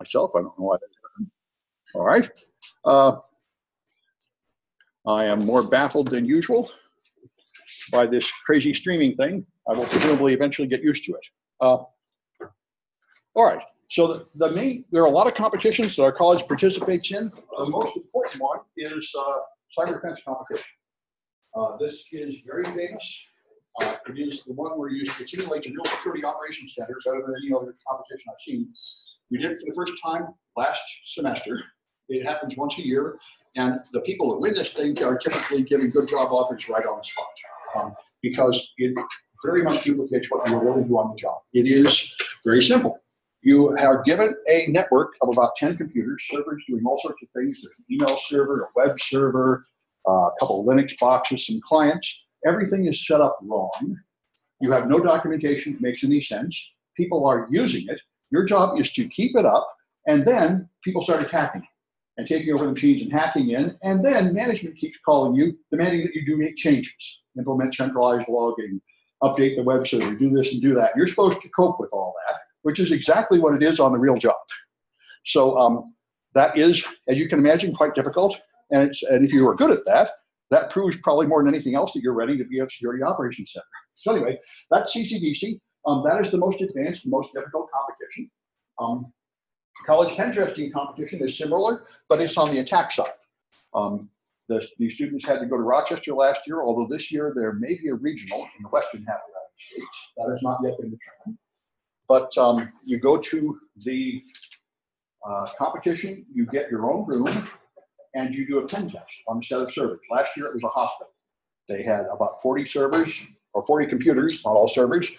myself. I don't know why that happened. All right. I am more baffled than usual by this crazy streaming thing. I will presumably eventually get used to it. All right. So there are a lot of competitions that our college participates in. The most important one is cyber defense competition. This is very famous. It is the one where it simulates a real security operations center better than any other competition I've seen. We did it for the first time last semester. It happens once a year, and the people that win this thing are typically given good job offers right on the spot because it very much duplicates what you really do on the job. It is very simple. You are given a network of about 10 computers, servers doing all sorts of things. There's an email server, a web server, a couple of Linux boxes, some clients. Everything is set up wrong. You have no documentation that makes any sense. People are using it. Your job is to keep it up, and then people start attacking and taking over the machines and hacking in, and then management keeps calling you, demanding that you do make changes, implement centralized logging, update the web server, do this and do that. You're supposed to cope with all that, which is exactly what it is on the real job. So that is, as you can imagine, quite difficult. And if you are good at that, that proves probably more than anything else that you're ready to be a security operations center. So anyway, that's CCDC. That is the most advanced, most difficult competition. College pen testing competition is similar, but it's on the attack side. The students had to go to Rochester last year, although this year there may be a regional in the western half of the United States. That has not yet been determined. But you go to the competition, you get your own room, and you do a pen test on a set of servers. Last year it was a hospital. They had about 40 servers, or 40 computers, not all servers,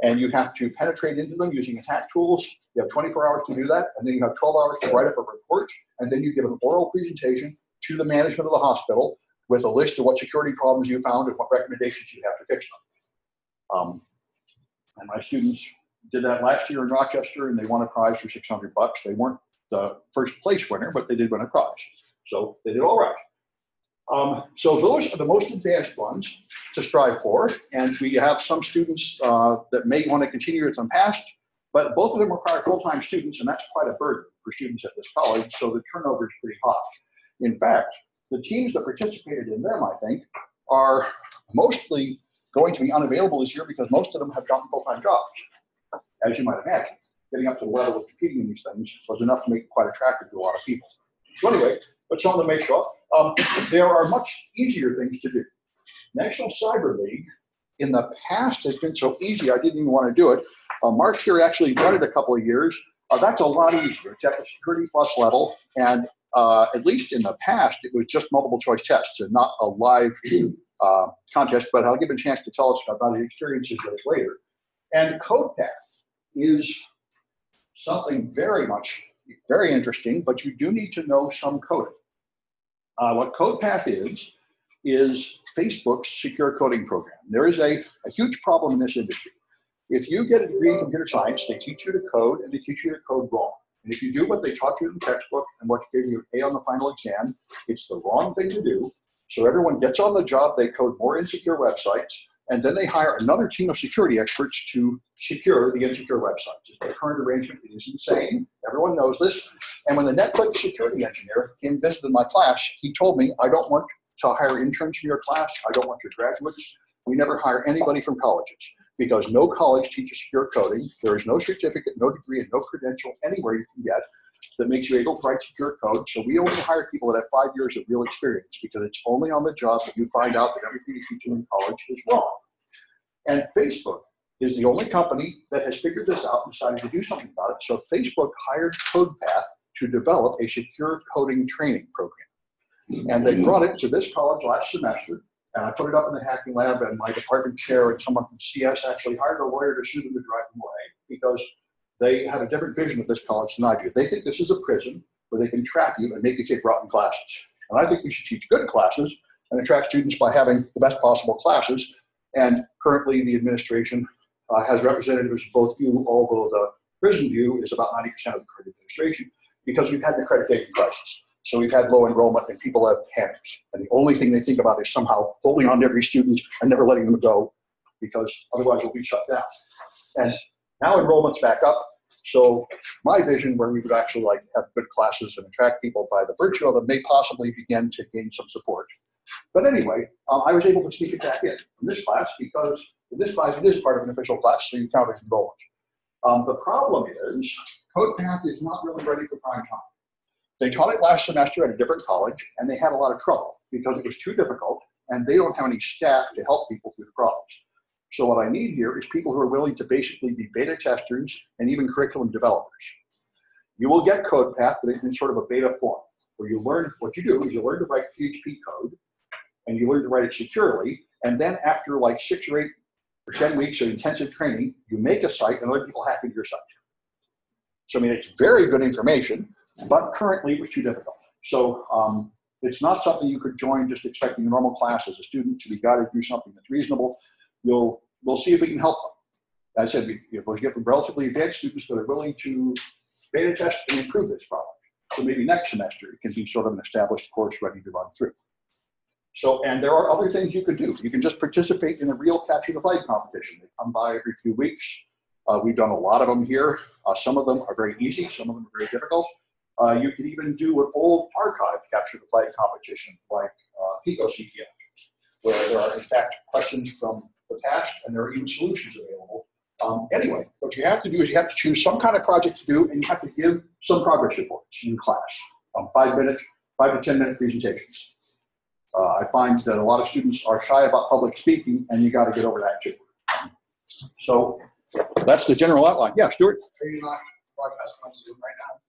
and you have to penetrate into them using attack tools. You have 24 hours to do that, and then you have 12 hours to write up a report, and then you give an oral presentation to the management of the hospital with a list of what security problems you found and what recommendations you have to fix them. And my students did that last year in Rochester, and they won a prize for $600. They weren't the first place winner, but they did win a prize. So they did all right. So those are the most advanced ones to strive for. And we have some students that may want to continue with them past, but both of them require full-time students, and that's quite a burden for students at this college. So the turnover is pretty high. In fact, the teams that participated in them, I think, are mostly going to be unavailable this year because most of them have gotten full-time jobs, as you might imagine. Getting up to the level of competing in these things was enough to make it quite attractive to a lot of people. So anyway, but some of them may show up. There are much easier things to do. National Cyber League in the past has been so easy I didn't even want to do it. Mark here actually done it a couple of years. That's a lot easier. It's at the Security Plus level, and at least in the past it was just multiple choice tests and not a live contest, but I'll give him a chance to tell us about his experiences with it later. And CodePath is something very interesting, but you do need to know some coding. What CodePath is Facebook's secure coding program. There is a huge problem in this industry. If you get a degree in computer science, they teach you to code, and they teach you to code wrong. And if you do what they taught you in the textbook and what gave you an A on the final exam, it's the wrong thing to do. So everyone gets on the job, they code more insecure websites, and then they hire another team of security experts to secure the insecure websites. It's the current arrangement. It is insane. Everyone knows this. And when the Netflix security engineer came and visited my class, he told me, I don't want to hire interns from your class. I don't want your graduates. We never hire anybody from colleges because no college teaches secure coding. There is no certificate, no degree, and no credential anywhere you can get that makes you able to write secure code. So we only hire people that have 5 years of real experience because it's only on the job that you find out that everything you teach in college is wrong. And Facebook is the only company that has figured this out and decided to do something about it. So Facebook hired CodePath to develop a secure coding training program. And they brought it to this college last semester. And I put it up in the hacking lab, and my department chair and someone from CS actually hired a lawyer to sue them to drive them away because they have a different vision of this college than I do. They think this is a prison where they can trap you and make you take rotten classes. And I think we should teach good classes and attract students by having the best possible classes. And currently the administration has representatives of both views, although the prison view is about 90% of the current administration because we've had an accreditation crisis. So we've had low enrollment and people have panics. And the only thing they think about is somehow holding on to every student and never letting them go because otherwise we'll be shut down. And now enrollment's back up. So my vision, where we would actually like have good classes and attract people by the virtue of them, may possibly begin to gain some support. But anyway, I was able to sneak it back in this class because in this class it is part of an official class, so you count as enrollment. The problem is CodePath is not really ready for prime time. They taught it last semester at a different college, and they had a lot of trouble because it was too difficult, and they don't have any staff to help people through the problems. So what I need here is people who are willing to basically be beta testers and even curriculum developers. You will get CodePath, but in sort of a beta form, where you learn, what you do is you learn to write PHP code, and you learn to write it securely, and then after like 6 or 8 or 10 weeks of intensive training, you make a site and other people hack into your site. So I mean, it's very good information, but currently it was too difficult. So it's not something you could join just expecting a normal class as a student to be guided through something that's reasonable. We'll see if we can help them. As I said, we'll get relatively advanced students that are willing to beta test and improve this problem. So maybe next semester it can be sort of an established course ready to run through. So, and there are other things you can do. You can just participate in a real capture the flag competition. They come by every few weeks. We've done a lot of them here. Some of them are very easy. Some of them are very difficult. You can even do an old archive capture the flag competition like Pico CCSF, where there are in fact questions from the past and there are even solutions available. Anyway, what you have to do is you have to choose some kind of project to do, and you have to give some progress reports in class, 5 to 10 minute presentations. I find that a lot of students are shy about public speaking, and you got to get over that too. So that's the general outline. Yeah, Stuart? Are you not broadcasting on Zoom right now?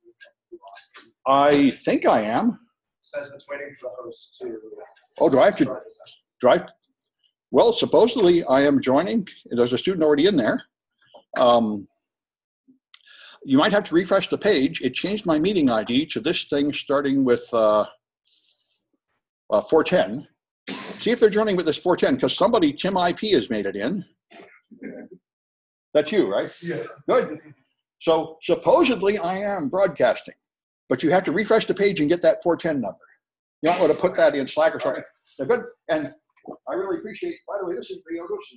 I think I am. It says it's waiting for the host to. Oh, do I have to drive? Well, supposedly I am joining. There's a student already in there. You might have to refresh the page. It changed my meeting ID to this thing starting with 410. See if they're joining with this 410, because somebody, Tim IP, has made it in. That's you, right? Yeah. Good. So supposedly I am broadcasting, but you have to refresh the page and get that 410 number. You might want to put that in Slack or something. They're good. And I really appreciate, by the way, this is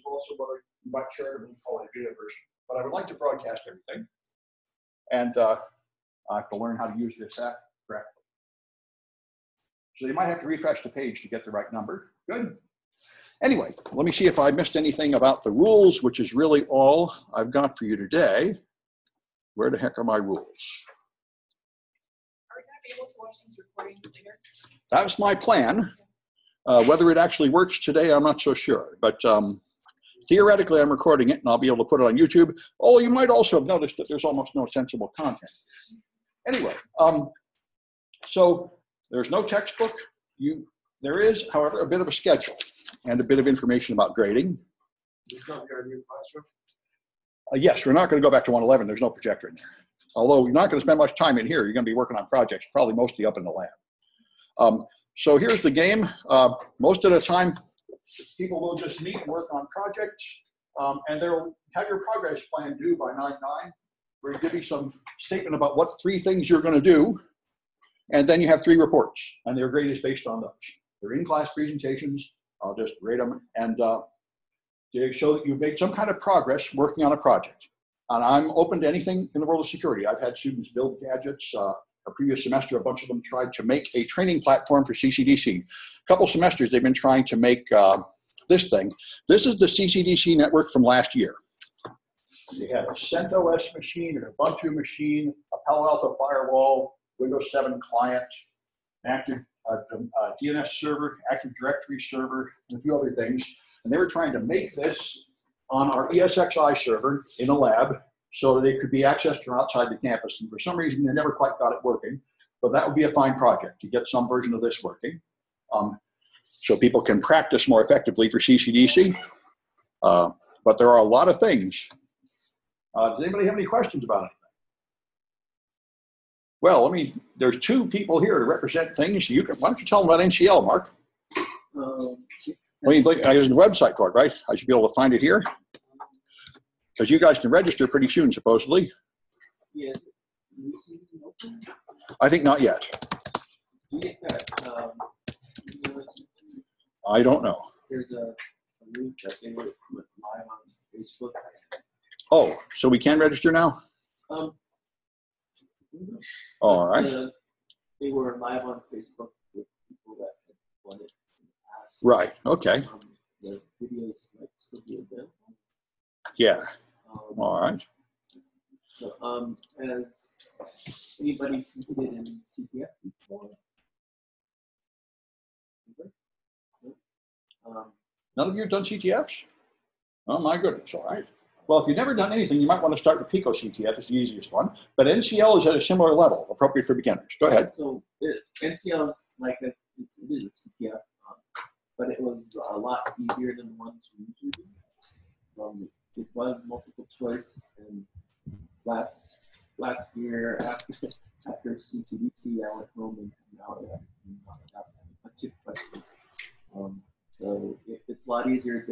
also what I might charitably call a beta version, but I would like to broadcast everything. And I have to learn how to use this app correctly. So you might have to refresh the page to get the right number. Good. Anyway, let me see if I missed anything about the rules, which is really all I've got for you today. Where the heck are my rules? Are we going to be able to watch these recordings later? That was my plan. Whether it actually works today, I'm not so sure. But theoretically, I'm recording it, and I'll be able to put it on YouTube. Oh, you might also have noticed that there's almost no sensible content. Anyway, so there's no textbook. There is, however, a bit of a schedule and a bit of information about grading. Is this going to be our new classroom? Yes, we're not going to go back to 111. There's no projector in there. Although you're not going to spend much time in here. You're going to be working on projects, probably mostly up in the lab. So here's the game. Most of the time, people will just meet and work on projects, and they'll have your progress plan due by 9/9, where you give you some statement about what 3 things you're going to do, and then you have 3 reports, and their grade is based on those. They're in-class presentations. I'll just grade them, and they show that you've made some kind of progress working on a project. And I'm open to anything in the world of security. I've had students build gadgets. A previous semester, a bunch of them tried to make a training platform for CCDC. A couple semesters, they've been trying to make this thing. This is the CCDC network from last year. They had a CentOS machine, an Ubuntu machine, a Palo Alto firewall, Windows 7 client, an active DNS server, Active Directory server, and a few other things. And they were trying to make this on our ESXi server in a lab so that it could be accessed from outside the campus. And for some reason, they never quite got it working. But that would be a fine project to get some version of this working, so people can practice more effectively for CCDC. But there are a lot of things. Does anybody have any questions about anything? Well, there's 2 people here to represent things. Why don't you tell them about NCL, Mark? There's a website for it, right? I should be able to find it here. Because you guys can register pretty soon, supposedly. Yeah. I think not yet. I don't know. There's a link that they put live on Facebook. Oh, so we can register now? All right. They were live on Facebook with people that had won it in the past. Right. Okay. The videos might still be available. Yeah. All right. So, has anybody competed in CPF before? None of you have done CTFs? Oh my goodness. All right. Well, if you've never done anything, you might want to start with Pico CTF. It's the easiest one. But NCL is at a similar level, appropriate for beginners. Go ahead. So NCL is like it is a CPF, but it was a lot easier than the ones we usually do. It was multiple choice, and last year after CCDC, I went home and now I have a bunch of questions. So it's a lot easier.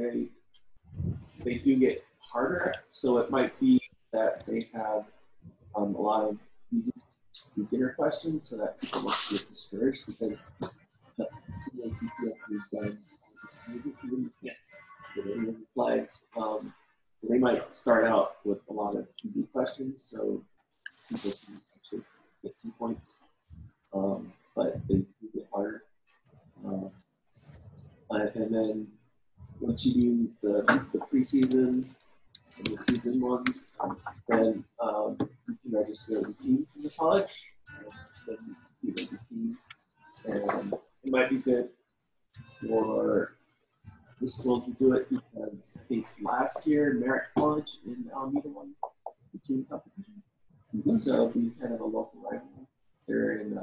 They do get harder, so it might be that they have a lot of easy beginner questions, so that people don't get discouraged because the CPF is done. You can't get any of the flags. So they might start out with a lot of easy questions, so people can actually get some points, but they do get harder. And then once you do the preseason and the season ones, then you can register the team from the college. Then you can the team, and it might be good for the school to do it because I think last year Merritt College in Alameda won the team competition. Mm-hmm. So it'll be kind of a local rivalry. They're in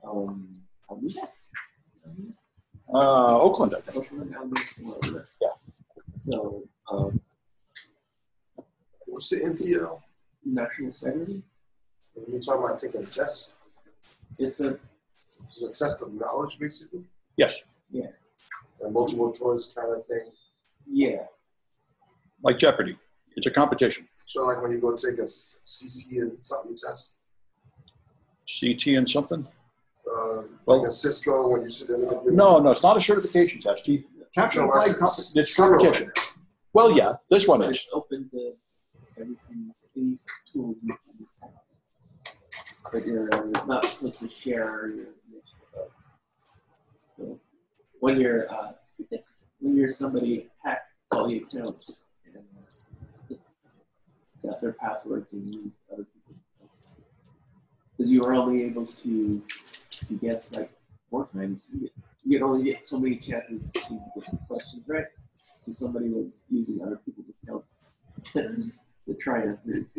Alameda. Oakland, I think. Oakland, Alameda, somewhere over there. Yeah. So What's the NCL? National Integrity. You're talking about taking a test. It's a test of knowledge, basically. Yes. Yeah. A multiple choice kind of thing. Yeah. Like Jeopardy. It's a competition. So like when you go take a CC and something test. CT and something? Like a Cisco when you sit in the No, it's not a certification test. Capture the flag it's competition. Well, yeah, this one is. It's open to everything, any tools you can have. But you're not supposed to share your information about. So when you're somebody hacked all the accounts and got their passwords and used other people's accounts. Because you are only able to guess like 4 times. You can only get so many chances to get the questions right. So somebody was using other people's accounts to try answers.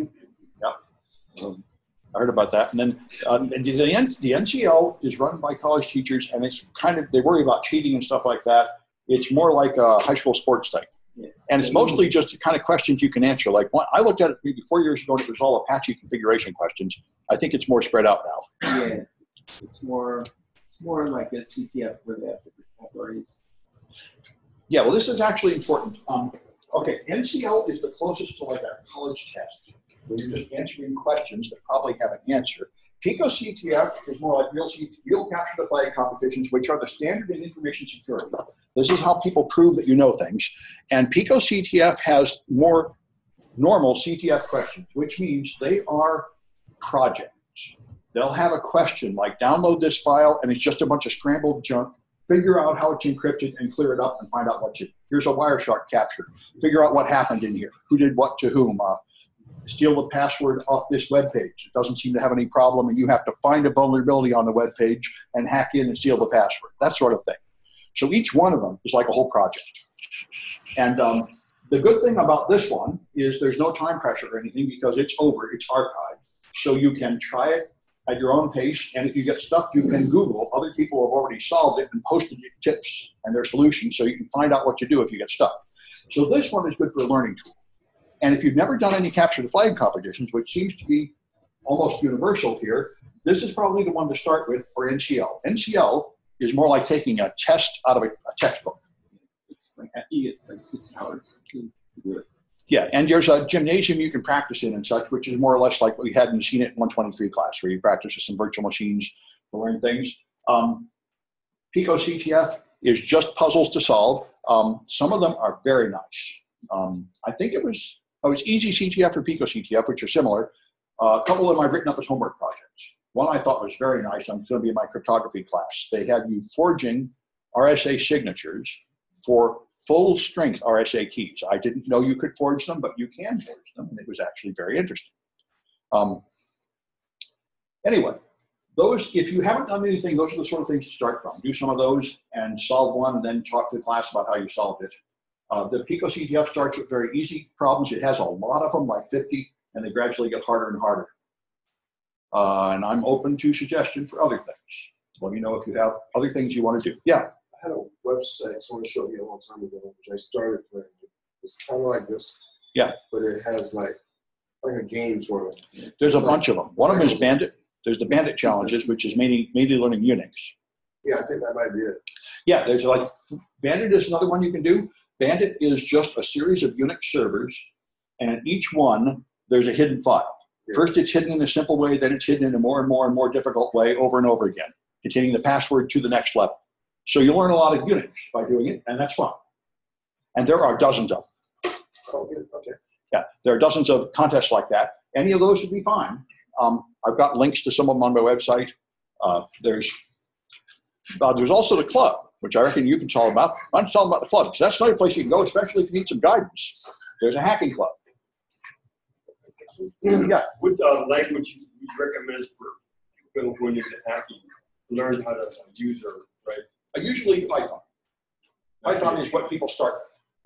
Yeah. I heard about that. And then the NCL is run by college teachers, and it's kind of, they worry about cheating and stuff like that. It's more like a high school sports thing. Yeah. And it's mostly just the kind of questions you can answer. Like I looked at it maybe 4 years ago, and it was all Apache configuration questions. I think it's more spread out now. Yeah, it's more like a CTF where they have different categories. Yeah, well, this is actually important. Okay, NCL is the closest to like a college test, where you're just answering questions that probably have an answer. Pico CTF is more like real capture the flag competitions, which are the standard in information security. This is how people prove that you know things. And Pico CTF has more normal CTF questions, which means they are projects. They'll have a question like download this file, and it's just a bunch of scrambled junk. Figure out how it's encrypted and clear it up and find out here's a Wireshark capture. Figure out what happened in here. Who did what to whom. Steal the password off this web page. It doesn't seem to have any problem, and you have to find a vulnerability on the web page and hack in and steal the password. That sort of thing. So each one of them is like a whole project. And the good thing about this one is there's no time pressure or anything because it's over, it's archived. So you can try it at your own pace, and if you get stuck, you can Google. Other people have already solved it and posted tips and their solutions, so you can find out what to do if you get stuck. So this one is good for a learning tool. And if you've never done any capture the flag competitions, which seems to be almost universal here, this is probably the one to start with for NCL. NCL is more like taking a test out of a textbook. It's like you get like 6 hours to do it. Yeah, and there's a gymnasium you can practice in and such, which is more or less like what we had in the CNIT 123 class, where you practice with some virtual machines to learn things. Pico CTF is just puzzles to solve. Some of them are very nice. I think it was easy CTF or Pico CTF, which are similar. A couple of them I've written up as homework projects. One I thought was very nice. I'm going to be in my cryptography class. They had you forging RSA signatures for full strength RSA keys. I didn't know you could forge them, but you can forge them, and it was actually very interesting. Anyway, those, if you haven't done anything, those are the sort of things to start from. Do some of those and solve one, and then talk to the class about how you solved it. The Pico CTF starts with very easy problems. It has a lot of them, like 50, and they gradually get harder and harder. And I'm open to suggestion for other things. Let me know if you have other things you want to do. Yeah. I had a website someone showed me a long time ago, which I started playing. It's kind of like this. Yeah. But it has like a game sort of. There's a bunch of them. One of them is Bandit. There's the Bandit Challenges, which is mainly learning Unix. Yeah, I think that might be it. Yeah, there's like, Bandit is another one you can do. Bandit is just a series of Unix servers, and each one, there's a hidden file. Yeah. First, it's hidden in a simple way, then it's hidden in a more and more and more difficult way over and over again, containing the password to the next level. So you learn a lot of Unix by doing it, and that's fun. And there are dozens of them. Oh, good. Okay. Yeah, there are dozens of contests like that. Any of those would be fine. I've got links to some of them on my website. There's also the club, which I reckon you can tell about. I'm telling about the club, because that's another place you can go, especially if you need some guidance. There's a hacking club. Yeah. What language you recommend for people going into hacking, learn how to use or write? Usually Python. Python is what people start.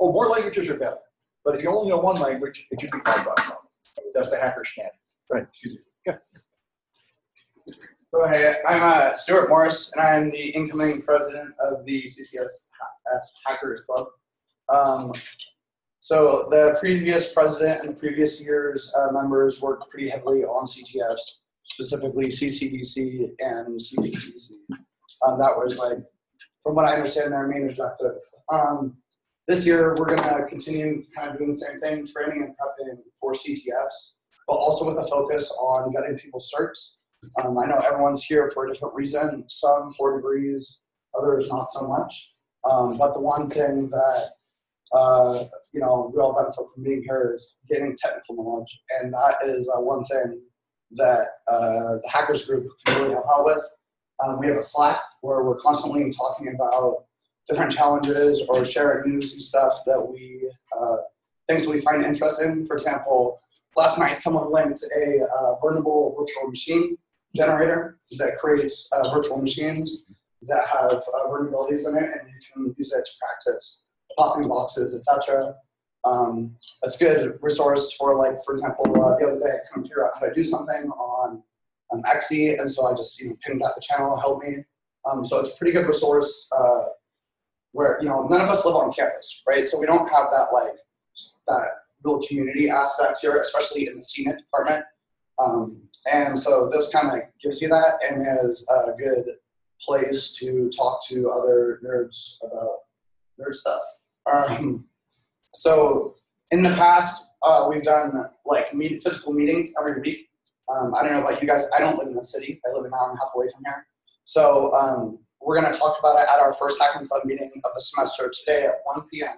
Oh, more languages are better. But if you only know one language, it should be Python. That's the hacker standard. Right. Excuse me. Yeah. So hey, I'm Stuart Morris, and I'm the incoming president of the CCSF Hackers Club. So the previous president and the previous year's members worked pretty heavily on CTFs, specifically CCDC and CPTC. That was like, from what I understand, their main objective. This year, we're going to continue kind of doing the same thing, training and prepping for CTFs, but also with a focus on getting people certs. I know everyone's here for a different reason, some 4 degrees, others not so much. But the one thing that, we all benefit from being here is gaining technical knowledge. And that is one thing that the hackers group can really help out with. We have a Slack where we're constantly talking about different challenges or sharing news and stuff that we, things that we find interesting. For example, last night someone linked a vulnerable virtual machine generator that creates virtual machines that have vulnerabilities in it, and you can use it to practice popping boxes, etc. That's a good resource for, like, for example, the other day I couldn't figure out how to do something on XE, and so I just pinged out the channel, help me. So it's a pretty good resource where, none of us live on campus, right? So we don't have that, like, that real community aspect here, especially in the CNIT department. And so this kind of gives you that, and is a good place to talk to other nerds about nerd stuff. So in the past, we've done like physical meetings every week. I don't know about you guys. I don't live in the city. I live an hour and a half away from here. So we're going to talk about it at our first Hacking Club meeting of the semester today at 1 p.m.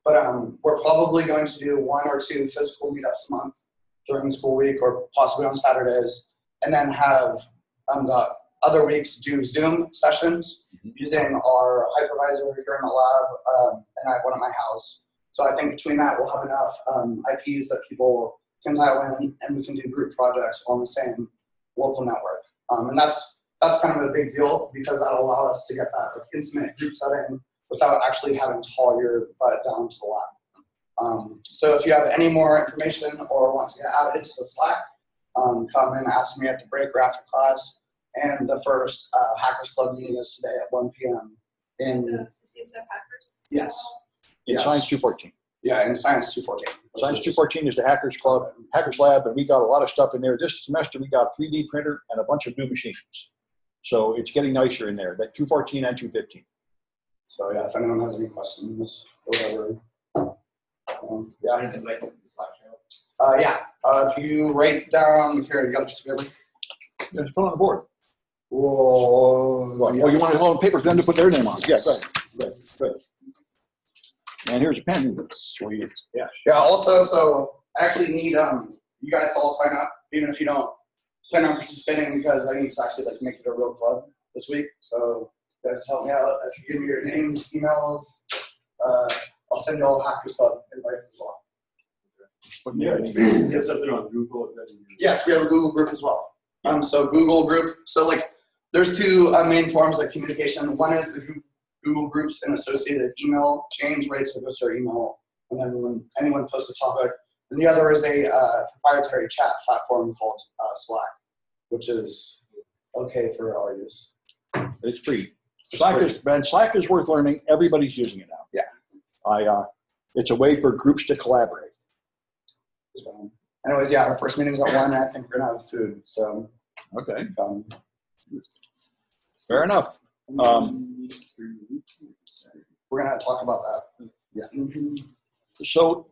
But we're probably going to do 1 or 2 physical meetups a month during the school week, or possibly on Saturdays, and then have the other weeks do Zoom sessions using our hypervisor here in the lab, and I have one at my house. So I think between that, we'll have enough IPs that people can dial in, and we can do group projects on the same local network. And that's kind of a big deal, because that'll allow us to get that like intimate group setting without actually having to haul your butt down to the lab. So if you have any more information or want to get added to the Slack, come and ask me at the break or after class. And the first Hackers Club meeting is today at 1 p.m. in The CCSF Hackers. Yes. In Yes. Science 214. Yeah, in Science 214. Science 214 is the Hackers Club, Hackers Lab, and we got a lot of stuff in there. This semester, we got a 3D printer and a bunch of new machines. So it's getting nicer in there, that 214 and 215. So yeah, if anyone has any questions or whatever. If you write down here, you got a piece of paper. Yeah, just put it on the board. Whoa. Oh, you want it on paper for them to put their name on? Yeah, go ahead. Good. And here's a pen. Sweet. Yeah. Yeah. Also, so I actually need you guys all sign up, even if you don't plan on participating, because I need to actually like make it a real club this week. So you guys help me out. If you give me your names, emails, I'll send you all Hackers Club invites as well. Yeah, you have something on Google. Yes, we have a Google group as well. So Google group. So like, there's two main forms of communication. One is the Google groups and associated email chains, right? So it goes to our email, and then when anyone posts a topic. And the other is a proprietary chat platform called Slack, which is okay for our use. It's free. Slack is worth learning. Everybody's using it now. Yeah. It's a way for groups to collaborate. So, anyways, yeah, our first meeting's at 1. I think we're gonna have food. So Okay. Fair enough. we're gonna talk about that. Yeah. So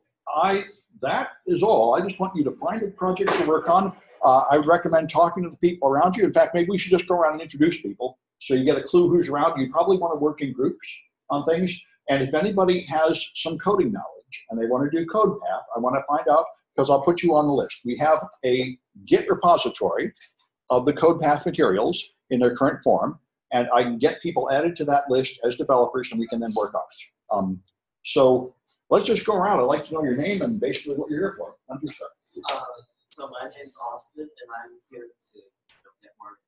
that is all. I just want you to find a project to work on. I would recommend talking to the people around you. In fact, maybe we should just go around and introduce people so you get a clue who's around. You probably want to work in groups on things. And if anybody has some coding knowledge and they want to do code path, I want to find out, because I'll put you on the list. We have a Git repository of the code path materials in their current form, and I can get people added to that list as developers, and we can then work on it. So let's just go around. I'd like to know your name and basically what you're here for. So my name's Austin, and I'm here to get more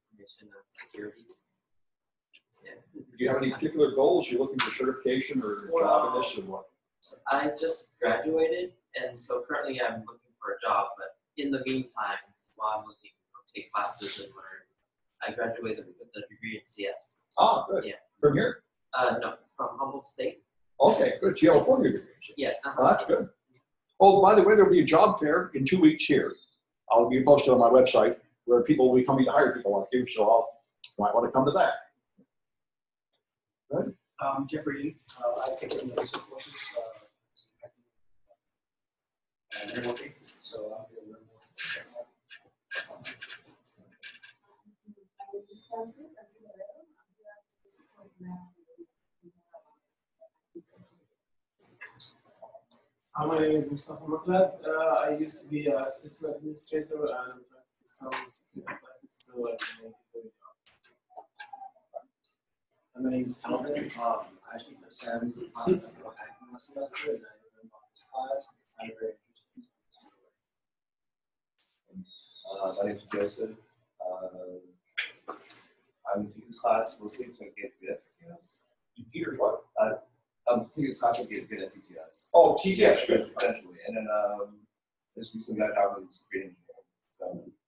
information on security. Yeah. Do you have any particular goals? You're looking for certification or job in this or what? I just graduated, and so currently I'm looking for a job. But in the meantime, while I'm looking to take classes and learn, I graduated with a degree in CS. Oh, good. Yeah. From here? No, from Humboldt State. Okay, good. So you have a 4-year degree. Yeah. Well, that's good. Oh, by the way, there'll be a job fair in 2 weeks here. I'll be posted on my website where people will be coming to hire people like you, so you might want to come to that. Good. Jeffrey, I take analysis courses and networking, so I'll be able to learn more. My name is Mustafa Mutlat. I used to be a system administrator and some security classes, so I can make it very hard. My name is Calvin. I actually took SAM's hacking last semester, and I learned about this class. I'm very interested. My name is Joseph. I'm taking this class mostly to get good at CTFs. Peter's what? I'm taking this class to get good at CTFs. Oh, TTF's good. Eventually. And then this recently got out of security engineering. So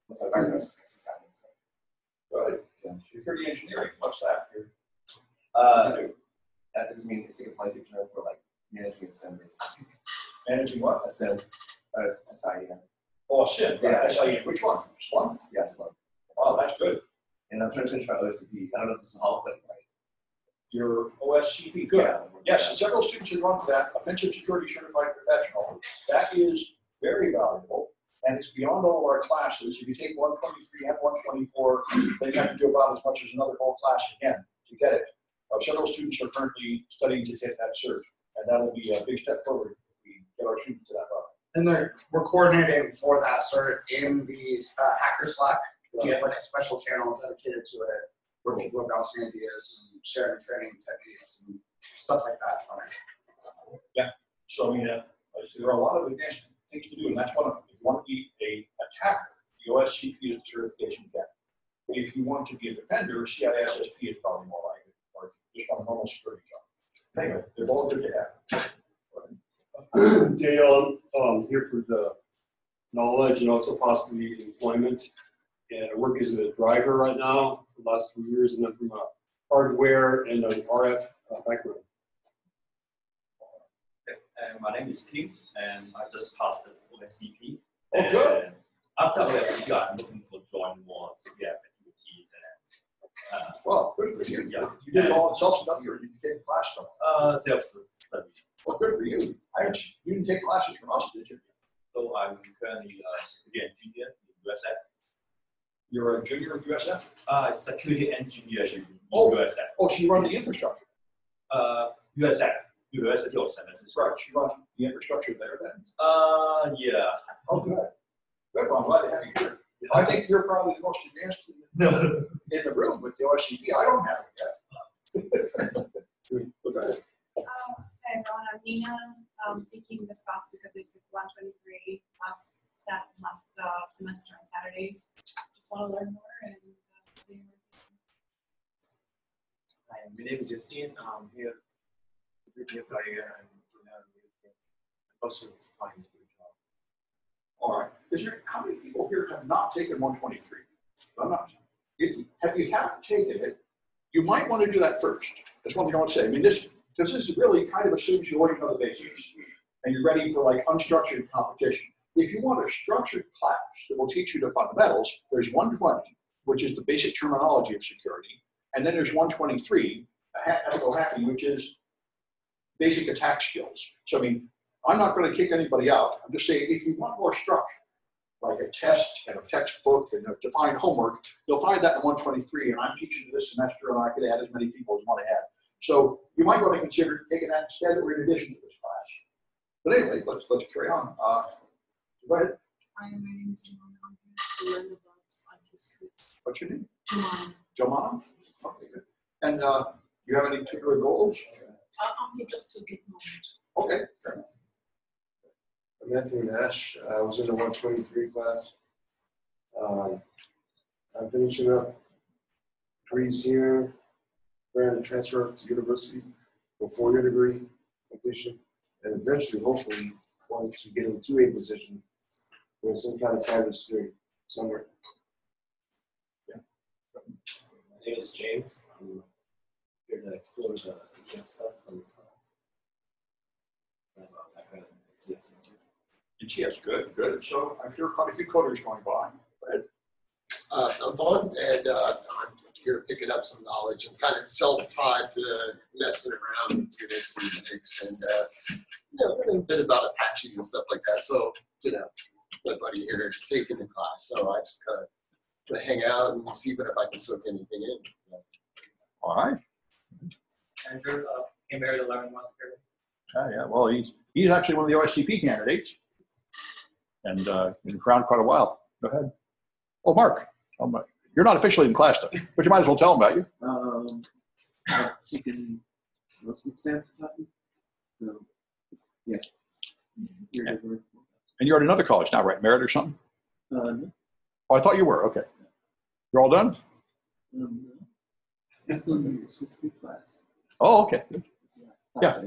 with my background is science. Good. Security engineering, what's that? That doesn't mean it's like a blanket term for like managing a SIM basically. Managing what? A SIM. SIEM. Oh, a SIM. Yeah. SIEM. Which one? Splunk? Yeah, Splunk. Oh, that's good. And I'm trying to finish my OSCP. I don't know if this is all, but like. Your OSCP, good. Yeah. Yes, several students have gone for that. Offensive Security Certified Professional. That is very valuable, and it's beyond all of our classes. If you take 123 and 124, then you have to do about as much as another whole class again to get it. Several students are currently studying to take that cert, and that will be a big step forward if we get our students to that level. And we're coordinating for that sort in the Hacker Slack. We have like a special channel dedicated to it where people are bouncing ideas and sharing training techniques and stuff like that on it. Yeah. So, there are a lot of advanced things to do, and that's one of them. If you want to be a attacker, the OSCP is the certification you get. If you want to be a defender, CISSP is probably more likely, or just want a normal security job. Anyway, they're both good to have. Dale, I'm here for the knowledge and also possibly employment. And I work as a driver right now for the last 3 years, and then from a hardware and an RF background. And my name is Kim, and I just passed the OSCP. Oh, good. After OSCP, I'm looking for join more CPF activities. And, Well, good for you. Yeah. You did it all in self-study, or did you take class stuff? self-study. Well, good for you. You didn't take classes from us, did you? So I'm currently a security engineer in USF. You're a junior at USF? Security engineer in Oh. USF. Oh, so you run the infrastructure. USF, University of San Francisco. Right, you run the infrastructure there then. Yeah. Oh, good. I think you're probably the most advanced in the room with the OSCP. I don't have it yet. Look at it. Hi everyone, I'm Nina. I'm taking this class because I took 123 last semester on Saturdays. Just want to learn more and see more. Hi, my name is Yassine. I'm here with your career and also applying for a job. All right. How many people here have not taken 123? I'm not. If you haven't taken it, you might want to do that first. That's one thing I want to say. I mean, because this is really kind of assumes you already know the basics and you're ready for like unstructured competition. If you want a structured class that will teach you the fundamentals, there's 120, which is the basic terminology of security, and then there's 123, ethical hacking, which is basic attack skills. So I mean, I'm not going to kick anybody out. I'm just saying, if you want more structure, like a test and a textbook and a defined homework, you'll find that in 123. And I'm teaching this semester, and I could add as many people as want to add. So you might want to consider taking that instead or in addition to this class. But anyway, let's carry on. Go ahead. Hi, my name is Jomana. I'm here to learn about IT security. What's your name? Jomana. Jomana? Okay, good. And you have any particular goals? I'm here just to get knowledge. Okay, fair enough. I'm Anthony Nash. I was in the 123 class. I'm finishing up degrees here. Plan to transfer to university for 4-year degree completion, and eventually, hopefully, wanting to get into a position with some kind of cybersecurity somewhere. My name is James. I'm here to explore the CCSF stuff from this class. I have a background in CCSF. And yes, good, good. So I'm sure quite a few coders going by. Go ahead. I'm Bowne, and I'm here picking up some knowledge. I'm kind of self-taught, messing around with Unix and Linux, and learning a bit about Apache and stuff like that. So, my buddy here is taking the class, so I just kind of hang out and see if I can soak anything in. All right. Andrew came here to learn more security. Yeah. Well, he's actually one of the OSCP candidates, and been around quite a while. Go ahead. Oh, Mark. You're not officially in class, though, but you might as well tell them about you. I'm taking most exams classes. So, yeah. And you're at another college now, right? Merit or something? No. Oh, I thought you were. Okay. You're all done? Still years, just good class. Oh, okay. Yeah.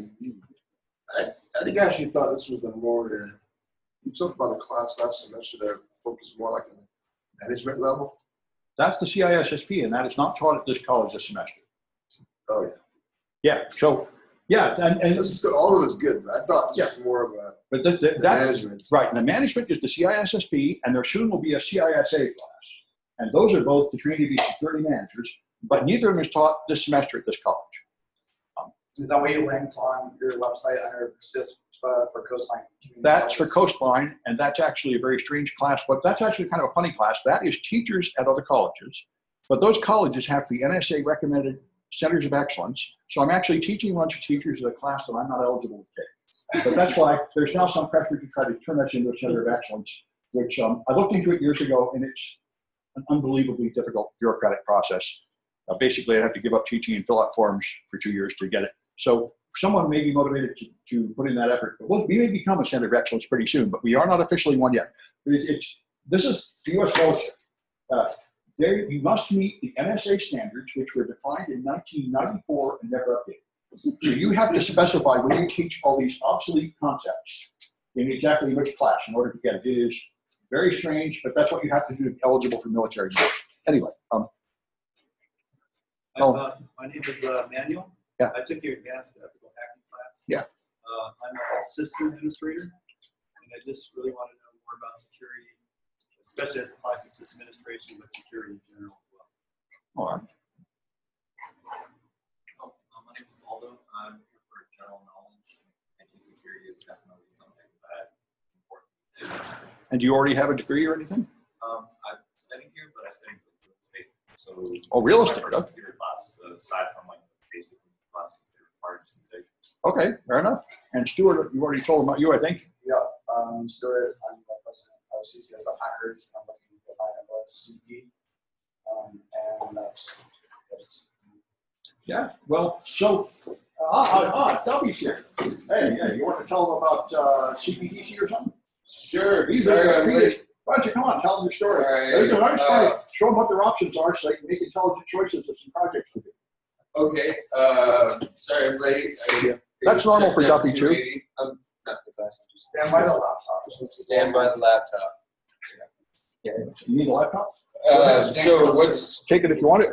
I think I actually thought this was you talked about a class last semester that focused more like on the management level. That's the CISSP, and that is not taught at this college this semester. Oh, yeah. Yeah. So, yeah. And all of it is good, but I thought this was more of a that's management. Right. And the management is the CISSP, and there soon will be a CISA class. And those are both to train to be security managers, but neither of them is taught this semester at this college. Is that what you linked on your website under CISP for Coastline? That's for Coastline, and that's actually a very strange class, but that's actually kind of a funny class. That is teachers at other colleges, but those colleges have to be NSA recommended centers of excellence. So I'm actually teaching a bunch of teachers in a class that I'm not eligible to take. But that's why there's now some pressure to try to turn us into a center of excellence, which I looked into it years ago, and it's an unbelievably difficult bureaucratic process. Basically, I have to give up teaching and fill out forms for 2 years to get it. So someone may be motivated to put in that effort. But we may become a center of excellence pretty soon, but we are not officially one yet. This is the U.S. military. You must meet the NSA standards, which were defined in 1994 and never updated. So you have to specify when you teach all these obsolete concepts in exactly which class in order to get it. It is very strange, but that's what you have to do to be eligible for military. Anyway. My name is Manuel. Yeah. I took your advanced ethical hacking class. Yeah. I'm a system administrator, and I just really want to know more about security, especially as it applies to system administration, but security in general as well. All right. My name is Aldo. I'm here for general knowledge. Anti-security is definitely something that is important. And do you already have a degree or anything? I'm studying here, but I studied real estate. So real estate. My first computer class, aside from like basic classes that required to take. Okay, fair enough. And Stuart, you already told about you, I think. Yeah, Stuart, I'm the president of CCSF Hackers. I'm looking to find a CP. And that's Yeah, well, so, Dobby's here. Hey, yeah, you want to tell them about CPTC or something? Sure. These Sorry, are I'm the late. previous- Why don't you come on, tell them your story. All right, There's a nice story. Show them what their options are so they can make intelligent choices of some projects to do. Okay. Sorry, I'm late. That's normal for Duffy, too. I'm not the class. I'm just Stand by the laptop. stand by the laptop. You need a laptop? So what's Take it if you want it.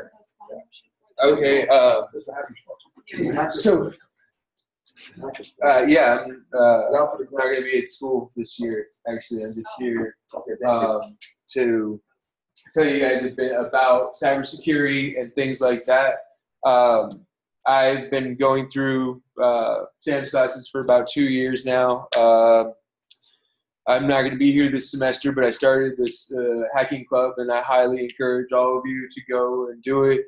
okay? There's the happy spot. So yeah, I'm not going to be at school this year. Actually, I'm just here to tell you guys a bit about cybersecurity and things like that. I've been going through Sam's classes for about 2 years now. I'm not going to be here this semester, but I started this hacking club, and I highly encourage all of you to go and do it.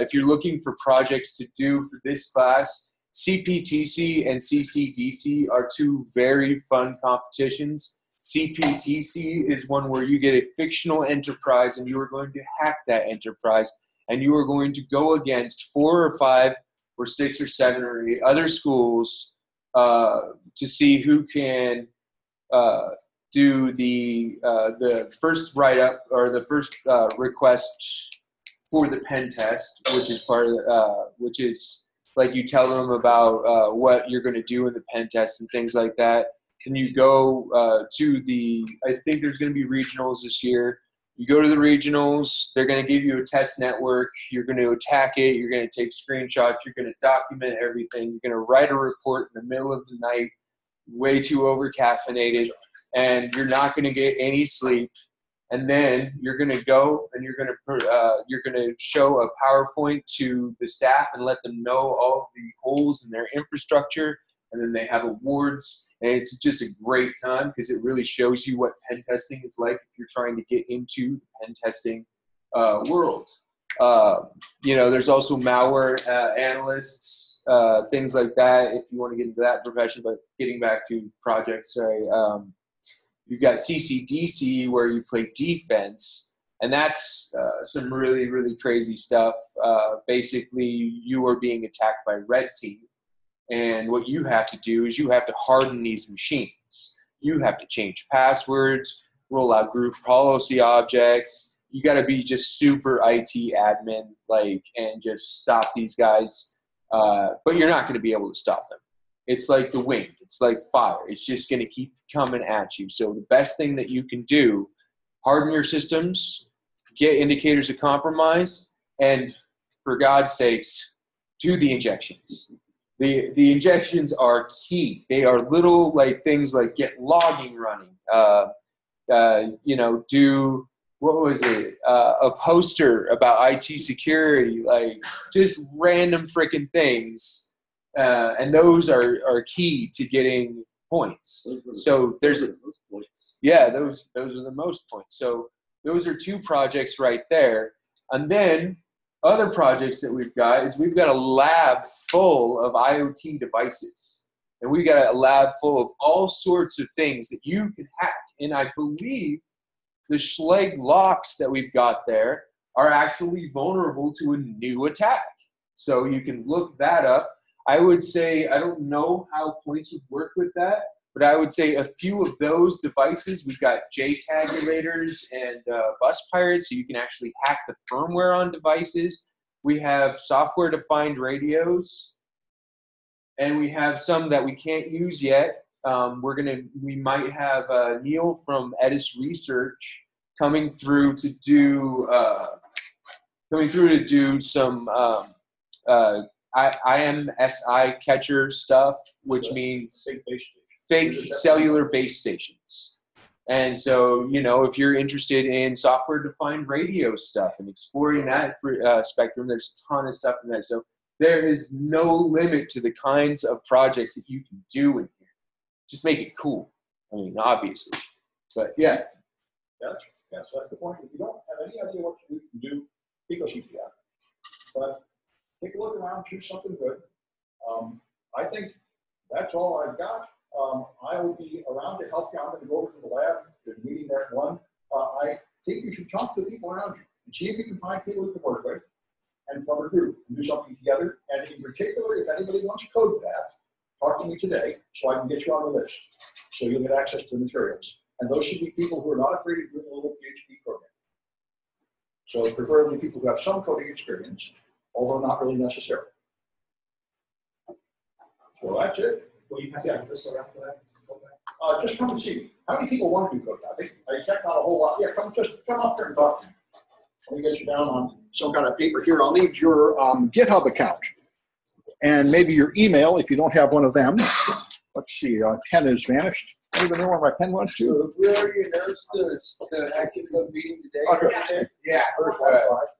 If you're looking for projects to do for this class, CPTC and CCDC are two very fun competitions. CPTC is one where you get a fictional enterprise, and you are going to hack that enterprise, and you are going to go against 4 or 5 or 6 or 7 or 8 other schools to see who can do the first write-up or the first request for the pen test, which is part of which is like you tell them about what you're going to do in the pen test and things like that. And you go to the, I think there's going to be regionals this year. You go to the regionals, they're going to give you a test network, you're going to attack it, you're going to take screenshots, you're going to document everything, you're going to write a report in the middle of the night, way too over-caffeinated, and you're not going to get any sleep. And then you're going to go and you're going to show a PowerPoint to the staff and let them know all of the holes in their infrastructure. And then they have awards, and it's just a great time because it really shows you what pen testing is like if you're trying to get into the pen testing world. There's also malware analysts, things like that if you want to get into that profession. But getting back to projects, you've got CCDC where you play defense, and that's some really, really crazy stuff. Basically, you are being attacked by red team. And what you have to do is you have to harden these machines. You have to change passwords, roll out group policy objects. You got to be just super IT admin, and just stop these guys. But you're not going to be able to stop them. It's like the wind. It's like fire. It's just going to keep coming at you. So the best thing that you can do, harden your systems, get indicators of compromise, and for God's sakes, do the injections. The injections are key. They are little things like get logging running. Do what was it? A poster about IT security, just random freaking things, and those are key to getting points. So there's those are the most points. So those are 2 projects right there, and then. Other projects that we've got is we've got a lab full of IoT devices. And we've got a lab full of all sorts of things that you can hack. And I believe the Schlage locks that we've got there are actually vulnerable to a new attack. So you can look that up. I would say, I don't know how points would work with that, but I would say a few of those devices, we've got JTagulators and bus pirates, so you can actually hack the firmware on devices. We have software-defined radios, and we have some that we can't use yet. We might have Neil from Edis Research coming through to do some IMSI catcher stuff, which means fake cellular base stations. And so, if you're interested in software-defined radio stuff and exploring that spectrum, there's a ton of stuff in there. So there is no limit to the kinds of projects that you can do in here. Just make it cool. I mean, obviously. But, yeah. So that's the point. If you don't have any idea what you can do, pick a CTF. But take a look around, choose something good. I think that's all I've got. I will be around to help you. I'm going to go over to the lab. There's a meeting there at 1. I think you should talk to the people around you and see if you can find people you can work with and form a group and do something together. And in particular, if anybody wants a code path, talk to me today so I can get you on the list. So you'll get access to the materials. And those should be people who are not afraid of doing a little PhD program. So preferably people who have some coding experience, although not really necessary. So that's it. Will you pass the address around for that? Just come and see me. How many people want to do code path? I checked out a whole lot. Yeah, come up here and talk to me. Let me get you down on some kind of paper here. I'll need your GitHub account and maybe your email if you don't have one of them. Let's see, pen has vanished. Anybody know where my pen went to? We already announced the Hacking Club meeting today. Okay. Yeah.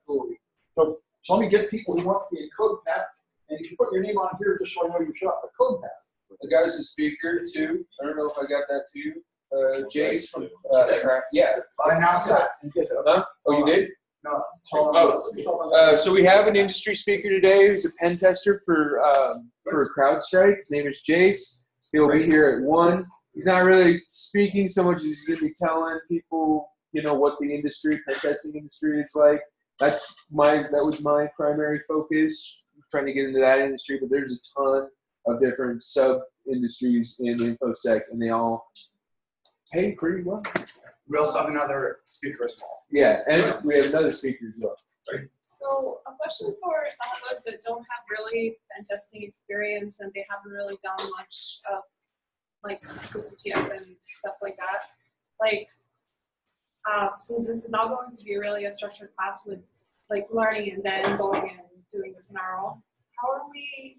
Cool. So let me get people who want to be in code path, and you can put your name on here just so I know you shot the code path. The guy's a speaker too. I don't know if I got that to you. Jace from yeah. I announced that. Huh? Oh, you did? No. Tell them. So we have an industry speaker today who's a pen tester for CrowdStrike. His name is Jace. He'll be here at 1. He's not really speaking so much as he's going to be telling people, you know, what the industry, pen testing industry is like. That was my primary focus, trying to get into that industry. But there's a ton of different sub industries in InfoSec, and they all pay pretty well. We also have another speaker as well. Yeah, and we have another speaker as well. So a question for some of us that don't have really pen testing experience and they haven't really done much of like CCSF and stuff like that. Like, since this is not going to be really a structured class with like learning and then going and doing this in our own, how are we